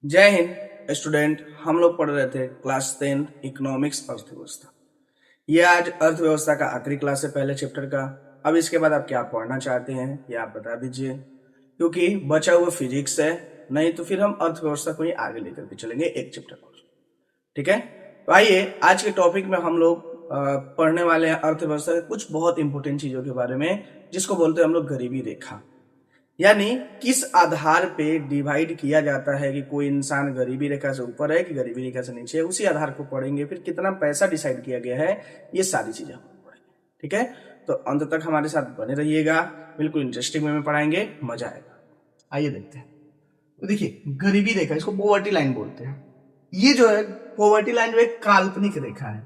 जय हिंद स्टूडेंट। हम लोग पढ़ रहे थे क्लास 10 इकोनॉमिक्स अर्थव्यवस्था। ये आज अर्थव्यवस्था का आखिरी क्लास है पहले चैप्टर का। अब इसके बाद आप क्या पढ़ना चाहते हैं ये आप बता दीजिए, क्योंकि बचा हुआ फिजिक्स है, नहीं तो फिर हम अर्थव्यवस्था को ही आगे लेकर के चलेंगे एक चैप्टर और। ठीक है, तो आइए आज के टॉपिक में हम लोग पढ़ने वाले हैं अर्थव्यवस्था के कुछ बहुत इंपॉर्टेंट चीजों के बारे में, जिसको बोलते हैं हम लोग गरीबी रेखा। यानी किस आधार पे डिवाइड किया जाता है कि कोई इंसान गरीबी रेखा से ऊपर है कि गरीबी रेखा से नीचे है, उसी आधार को पढ़ेंगे। फिर कितना पैसा डिसाइड किया गया है, ये सारी चीजें हम पढ़ेंगे। ठीक है, तो अंत तक हमारे साथ बने रहिएगा, बिल्कुल इंटरेस्टिंग वे में पढ़ाएंगे, मजा आएगा। आइए देखते हैं। तो देखिए, गरीबी रेखा, इसको पॉवर्टी लाइन बोलते हैं। ये जो है पॉवर्टी लाइन जो एक काल्पनिक रेखा है।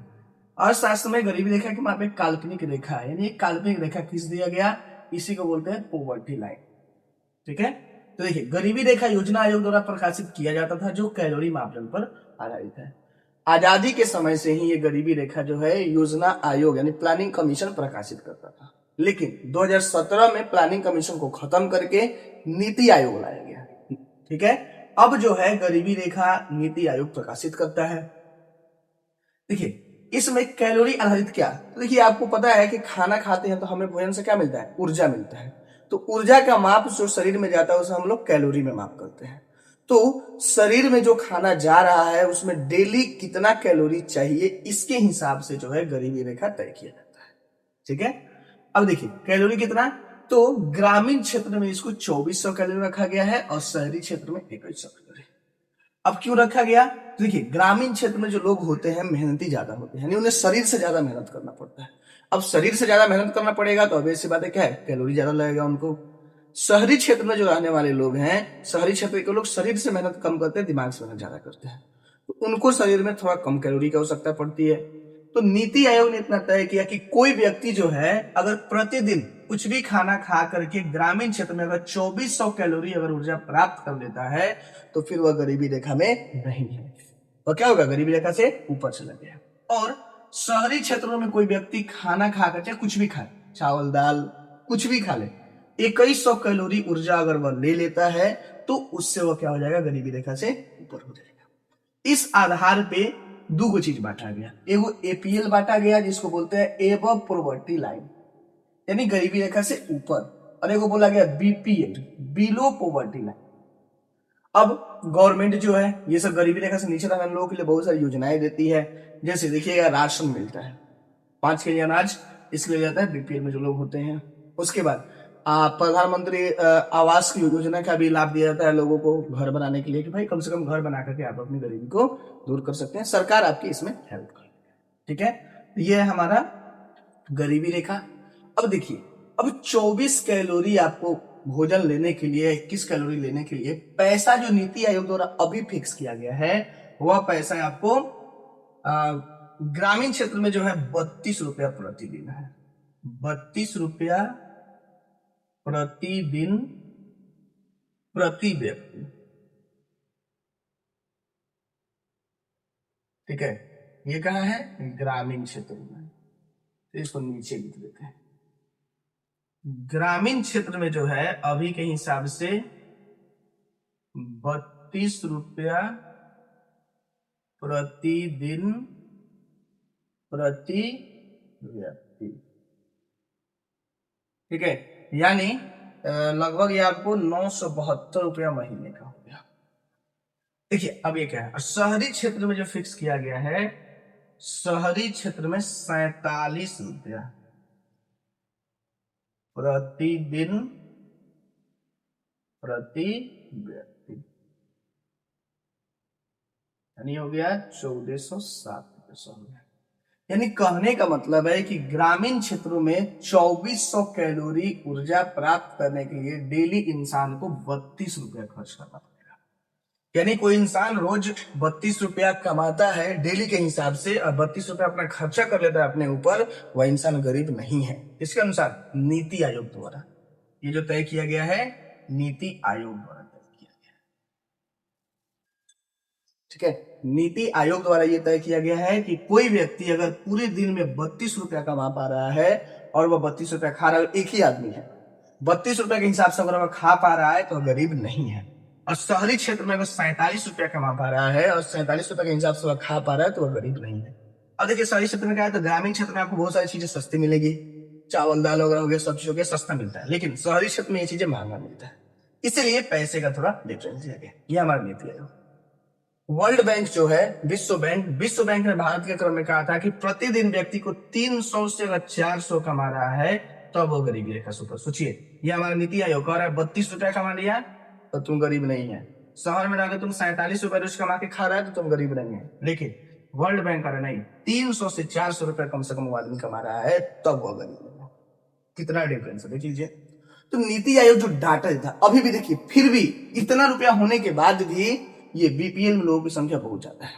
अर्थशास्त्र में गरीबी रेखा के वहां पे काल्पनिक रेखा है, यानी एक काल्पनिक रेखा खींच दिया गया, इसी को बोलते हैं पॉवर्टी लाइन। ठीक है, तो देखिए, गरीबी रेखा योजना आयोग द्वारा प्रकाशित किया जाता था, जो कैलोरी मापदंड पर आधारित है। आजादी के समय से ही ये गरीबी रेखा जो है योजना आयोग यानी प्लानिंग कमीशन प्रकाशित करता था, लेकिन 2017 में प्लानिंग कमीशन को खत्म करके नीति आयोग लाया गया। ठीक है, अब जो है गरीबी रेखा नीति आयोग प्रकाशित करता है। देखिए, इसमें कैलोरी आधारित क्या, तो देखिए आपको पता है कि खाना खाते हैं तो हमें भोजन से क्या मिलता है, ऊर्जा मिलता है। तो ऊर्जा का माप जो शरीर में जाता है उसे हम लोग कैलोरी में माप करते हैं। तो शरीर में जो खाना जा रहा है उसमें डेली कितना कैलोरी चाहिए, इसके हिसाब से जो है गरीबी रेखा तय किया जाता है। ठीक है, अब देखिए कैलोरी कितना, तो ग्रामीण क्षेत्र में इसको 2400 कैलोरी रखा गया है और शहरी क्षेत्र में 2100 कैलोरी। अब क्यों रखा गया, तो देखिए ग्रामीण क्षेत्र में जो लोग होते हैं मेहनती ज्यादा होते हैं, यानी उन्हें शरीर से ज्यादा मेहनत करना पड़ता है। अब शरीर से ज्यादा मेहनत करना पड़ेगा तो ऑब्वियस सी बात है, क्या है, कैलोरी ज्यादा लगेगा उनको। शहरी क्षेत्र में जो रहने वाले लोग हैं, शहरी क्षेत्र के लोग शरीर से मेहनत कम करते हैं, दिमाग से मेहनत ज्यादा करते हैं, तो उनको शरीर में थोड़ा कम कैलोरी की आवश्यकता पड़ती है। तो नीति आयोग ने इतना तय किया कि कोई व्यक्ति जो है अगर प्रतिदिन कुछ भी खाना खा करके ग्रामीण क्षेत्र में अगर 2400 कैलोरी अगर ऊर्जा प्राप्त कर लेता है तो फिर वह गरीबी रेखा में नहीं है, और क्या होगा, गरीबी रेखा से ऊपर चला गया। और शहरी क्षेत्रों में कोई व्यक्ति खाना खा कर, चाहे कुछ भी खाए, चावल दाल कुछ भी खा ले, 2100 कैलोरी ऊर्जा अगर वह ले लेता है तो उससे वह क्या हो जाएगा, गरीबी रेखा से ऊपर हो जाएगा। इस आधार पे दो को चीज बांटा गया, एगो एपीएल बांटा गया जिसको बोलते हैं एबव पॉवर्टी लाइन यानी गरीबी रेखा से ऊपर, और एगो बोला गया बीपीएल बिलो पॉवर्टी लाइन। अब गवर्नमेंट जो है ये सब गरीबी रेखा से नीचे रहने लोगों के लिए बहुत सारी योजनाएं देती है। जैसे देखिएगा राशन मिलता है 5 केजी अनाज, इसलिए जाता है बीपीएल में जो लोग होते हैं। उसके बाद प्रधानमंत्री आवास की योजना का भी लाभ दिया जाता है लोगों को घर बनाने के लिए, कि भाई कम से कम घर बना करके आप अपनी गरीबी को दूर कर सकते हैं, सरकार आपकी इसमें हेल्प कर। ठीक है, तो ये है हमारा गरीबी रेखा। अब देखिए, अब 24 कैलोरी आपको भोजन लेने के लिए, 21 कैलोरी लेने के लिए पैसा जो नीति आयोग द्वारा अभी फिक्स किया गया है, वह पैसा आपको ग्रामीण क्षेत्र में जो है 32 रुपया प्रतिदिन है। 32 रुपया प्रतिदिन प्रति व्यक्ति। ठीक है, ये कहाँ है, ग्रामीण क्षेत्र में, तो इसको नीचे लिख देते हैं। ग्रामीण क्षेत्र में जो है अभी के हिसाब से 32 रुपया प्रतिदिन प्रति व्यक्ति। ठीक है, यानी लगभग ये आपको 972 रुपया महीने का हो गया। देखिए अब ये क्या है, शहरी क्षेत्र में जो फिक्स किया गया है, शहरी क्षेत्र में 47 रुपया प्रतिदिन प्रति व्यक्ति, यानी हो गया 1407 रुपया। यानी कहने का मतलब है कि ग्रामीण क्षेत्रों में 2400 कैलोरी ऊर्जा प्राप्त करने के लिए डेली इंसान को 32 रुपया खर्च करना पड़ेगा। यानी कोई इंसान रोज 32 रुपया कमाता है डेली के हिसाब से और 32 रुपया अपना खर्चा कर लेता है अपने ऊपर, वह इंसान गरीब नहीं है। इसके अनुसार नीति आयोग द्वारा ये जो तय किया गया है, नीति आयोग द्वारा तय किया गया है। ठीक है, नीति आयोग द्वारा यह तय किया गया है कि कोई व्यक्ति अगर पूरे दिन में 32 रुपया कमा पा रहा है और वह 32 रुपया खा रहा है, एक ही आदमी है, 32 रुपया के हिसाब से अगर वह खा पा रहा है तो गरीब नहीं है। और शहरी क्षेत्र में अगर 47 रुपया कमा पा रहा है और 47 रुपये के हिसाब से वह खा पा रहा है तो वह गरीब नहीं है। अब देखिए शहरी क्षेत्र में क्या है, तो ग्रामीण क्षेत्र में आपको बहुत सारी चीजें सस्ती मिलेगी, चावल दाल वगैरह हो गया, सब्जी हो गया, सस्ता मिलता है, लेकिन शहरी क्षेत्र में ये चीजें महंगा मिलता है, इसीलिए पैसे का थोड़ा डिफरेंस है। ये हमारी नीति आयोग। वर्ल्ड बैंक जो है, विश्व बैंक ने भारत के क्रम में कहा था कि प्रतिदिन व्यक्ति को 300 से अगर 400 कमा रहा है तो वो गरीबी रेखा से ऊपर। सोचिए, ये हमारा नीति आयोग कह रहा है 32 रुपया कमा लिया तो तुम गरीब नहीं है, शहर में रहकर तुम 47 रुपये रोज कमा के खा रहा है तो तुम गरीब नहीं है, लेकिन वर्ल्ड बैंक कह रहा नहीं, 300 से 400 रुपये कम से कम वो आदमी कमा रहा है तब वो गरीब नहीं है। कितना डिफरेंस है देख लीजिए। तो नीति आयोग जो डाटा था, अभी भी देखिए फिर भी इतना रुपया होने के बाद भी ये बीपीएल में लोगों की संख्या बहुत ज्यादा है।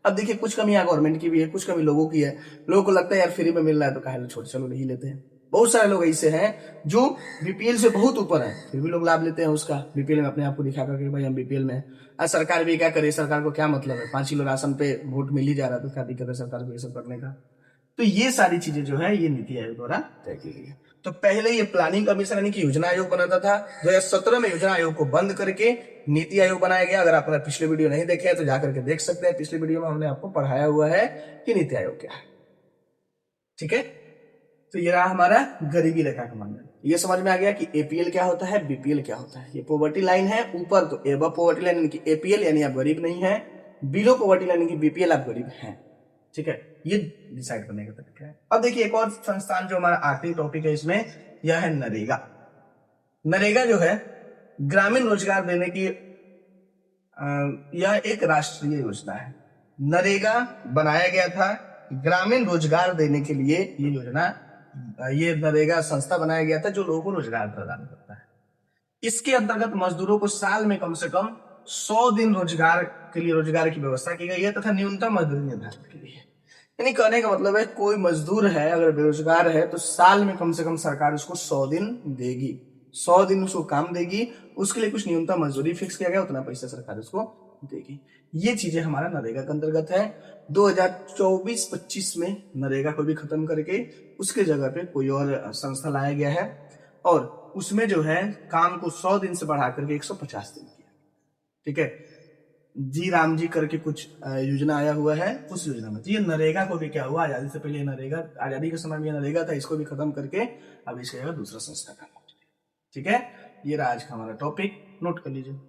अब देखिए कुछ कमी गवर्नमेंट की भी है, कुछ कमी लोगों की है। लोगों को लगता है यार फ्री में मिल रहा है तो काहे छोड़, चलो नहीं लेते हैं। बहुत सारे लोग ऐसे हैं जो बीपीएल से बहुत ऊपर है, फिर भी लोग लाभ लेते हैं उसका, बीपीएल में अपने आप को दिखा करके भाई हम बीपीएल में है। आज सरकार भी क्या करे, सरकार को क्या मतलब है, 5 किलो राशन पे वोट मिल ही जा रहा है तो क्या दिक्कत है सरकार को ये सब करने का। तो ये सारी चीजें जो है ये नीति आयोग द्वारा तय की गई है। तो पहले ये प्लानिंग कमीशन यानी कि योजना आयोग बनाता था, 2017 में योजना आयोग को बंद करके नीति आयोग बनाया गया। अगर आपने पिछले वीडियो नहीं देखे हैं तो जाकर के देख सकते हैं, पिछले वीडियो में हमने आपको पढ़ाया हुआ है कि नीति आयोग क्या है। ठीक है, तो ये रहा हमारा गरीबी रेखा का मानदंड। ये समझ में आ गया कि एपीएल क्या होता है, बीपीएल क्या होता है। ये पॉवर्टी लाइन है ऊपर, तो एबव पॉवर्टी लाइन यानी कि एपीएल यानी आप गरीब नहीं है, बिलो पॉवर्टी लाइन यानी कि बीपीएल आप गरीब हैं। ठीक है, ये डिसाइड करने का तरीका है। अब देखिए एक और संस्थान जो हमारा आखिरी टॉपिक है इसमें, यह है नरेगा। नरेगा जो है ग्रामीण रोजगार देने की यह एक राष्ट्रीय योजना है। नरेगा बनाया गया था ग्रामीण रोजगार देने के लिए। ये योजना, ये नरेगा संस्था बनाया गया था जो लोगों को रोजगार प्रदान करता है। इसके अंतर्गत मजदूरों को साल में कम से कम 100 दिन रोजगार के लिए रोजगार की व्यवस्था की गई है तथा न्यूनतम मजदूरी निर्धारित की गई है। यानी कहने का मतलब है कोई मजदूर है अगर बेरोजगार है तो साल में कम से कम सरकार उसको 100 दिन देगी, 100 दिन उसको काम देगी, उसके लिए कुछ न्यूनतम मजदूरी फिक्स किया गया, उतना पैसा सरकार उसको देगी। ये चीजें हमारा नरेगा के अंतर्गत है। 2024-25 में नरेगा को भी खत्म करके उसके जगह पे कोई और संस्था लाया गया है और उसमें जो है काम को 100 दिन से बढ़ा करके 150 दिन किया। ठीक है, जी राम जी करके कुछ योजना आया हुआ है, उस योजना में। तो ये नरेगा को भी क्या हुआ, आजादी से पहले नरेगा, आजादी के समय में नरेगा था, इसको भी खत्म करके अब इसके जगह दूसरा संस्था का। ठीक है, ये रहा आज का हमारा टॉपिक, नोट कर लीजिए।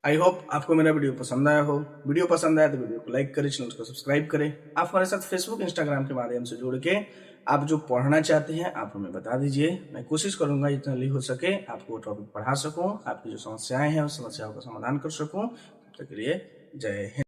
आई होप आपको मेरा वीडियो पसंद आया हो। वीडियो पसंद आया तो वीडियो को लाइक करें, चैनल को सब्सक्राइब करें। आप हमारे साथ फेसबुक इंस्टाग्राम के माध्यम से जुड़ के आप जो पढ़ना चाहते हैं आप हमें बता दीजिए। मैं कोशिश करूंगा जितना जल्दी हो सके आपको टॉपिक पढ़ा सकूं, आपकी जो समस्याएं हैं उस समस्याओं का समाधान कर सकूं। तब तक के लिए जय हिंद।